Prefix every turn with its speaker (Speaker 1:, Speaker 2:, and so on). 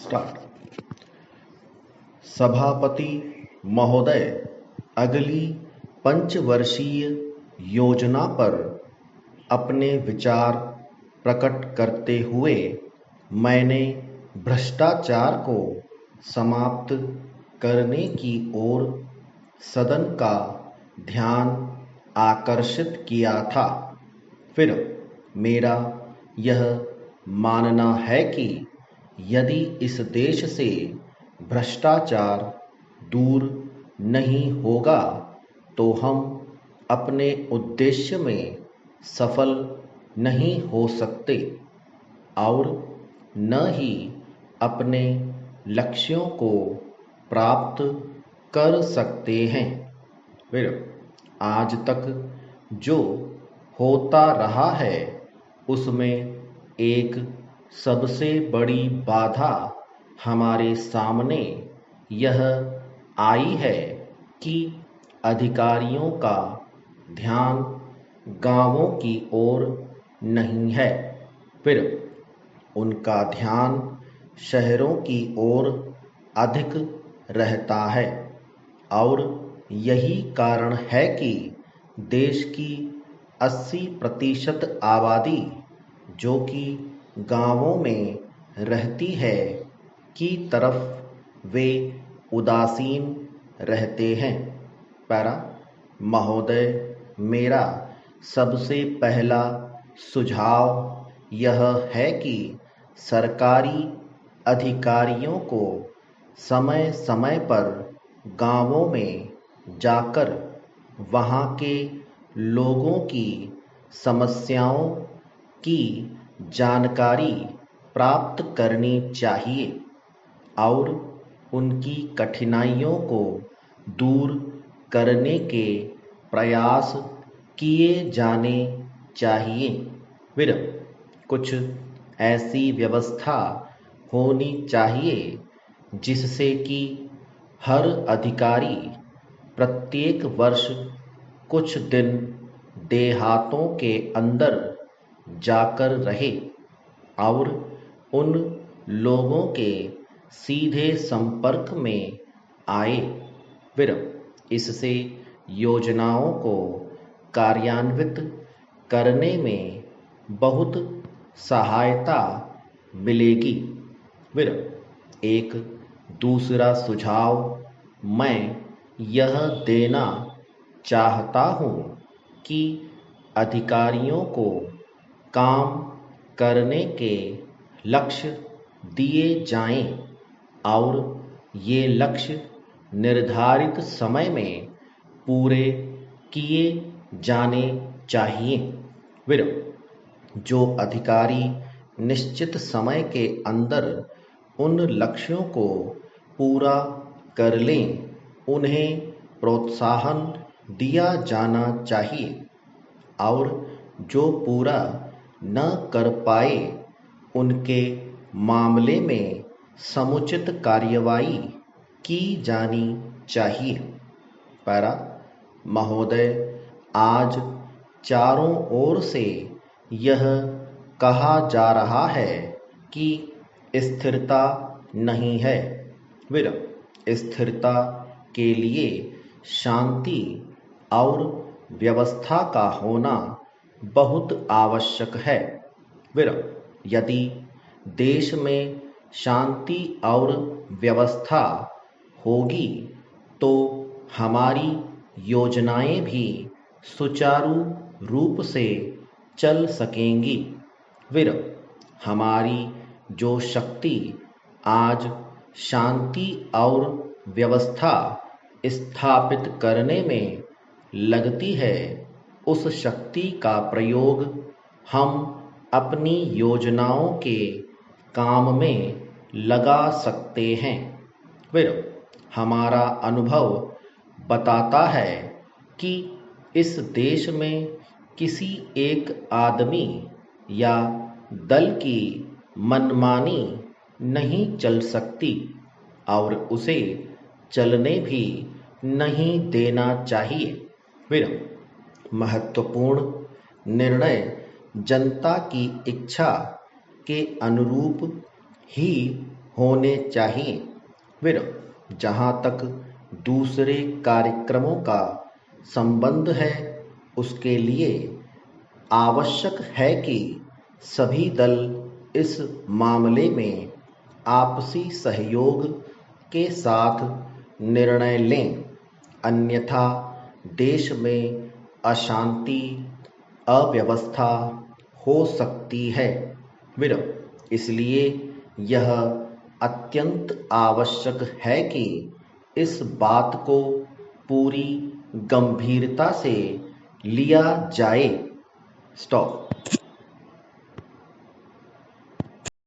Speaker 1: Start. सभापति महोदय, अगली पंचवर्षीय योजना पर अपने विचार प्रकट करते हुए मैंने भ्रष्टाचार को समाप्त करने की ओर सदन का ध्यान आकर्षित किया था। फिर मेरा यह मानना है कि यदि इस देश से भ्रष्टाचार दूर नहीं होगा तो हम अपने उद्देश्य में सफल नहीं हो सकते और न ही अपने लक्ष्यों को प्राप्त कर सकते हैं। फिर आज तक जो होता रहा है उसमें एक सबसे बड़ी बाधा हमारे सामने यह आई है कि अधिकारियों का ध्यान गांवों की ओर नहीं है, फिर उनका ध्यान शहरों की ओर अधिक रहता है और यही कारण है कि देश की 80% आबादी जो कि गांवों में रहती है की तरफ वे उदासीन रहते हैं। पैरा महोदय, मेरा सबसे पहला सुझाव यह है कि सरकारी अधिकारियों को समय समय पर गांवों में जाकर वहां के लोगों की समस्याओं की जानकारी प्राप्त करनी चाहिए और उनकी कठिनाइयों को दूर करने के प्रयास किए जाने चाहिए। फिर कुछ ऐसी व्यवस्था होनी चाहिए जिससे कि हर अधिकारी प्रत्येक वर्ष कुछ दिन देहातों के अंदर जाकर रहे और उन लोगों के सीधे संपर्क में आए। फिर इससे योजनाओं को कार्यान्वित करने में बहुत सहायता मिलेगी। फिर एक दूसरा सुझाव मैं यह देना चाहता हूँ कि अधिकारियों को काम करने के लक्ष्य दिए जाएं और ये लक्ष्य निर्धारित समय में पूरे किए जाने चाहिए। फिर जो अधिकारी निश्चित समय के अंदर उन लक्ष्यों को पूरा कर लें उन्हें प्रोत्साहन दिया जाना चाहिए और जो पूरा न कर पाए उनके मामले में समुचित कार्यवाही की जानी चाहिए। पैरा महोदय, आज चारों ओर से यह कहा जा रहा है कि स्थिरता नहीं है। फिर स्थिरता के लिए शांति और व्यवस्था का होना बहुत आवश्यक है। फिर यदि देश में शांति और व्यवस्था होगी तो हमारी योजनाएं भी सुचारू रूप से चल सकेंगी। फिर हमारी जो शक्ति आज शांति और व्यवस्था स्थापित करने में लगती है उस शक्ति का प्रयोग हम अपनी योजनाओं के काम में लगा सकते हैं। फिर हमारा अनुभव बताता है कि इस देश में किसी एक आदमी या दल की मनमानी नहीं चल सकती और उसे चलने भी नहीं देना चाहिए। फिर महत्वपूर्ण निर्णय जनता की इच्छा के अनुरूप ही होने चाहिए। फिर जहाँ तक दूसरे कार्यक्रमों का संबंध है, उसके लिए आवश्यक है कि सभी दल इस मामले में आपसी सहयोग के साथ निर्णय लें, अन्यथा देश में अशांति, अव्यवस्था हो सकती है। फिर इसलिए यह अत्यंत आवश्यक है कि इस बात को पूरी गंभीरता से लिया जाए। स्टॉप।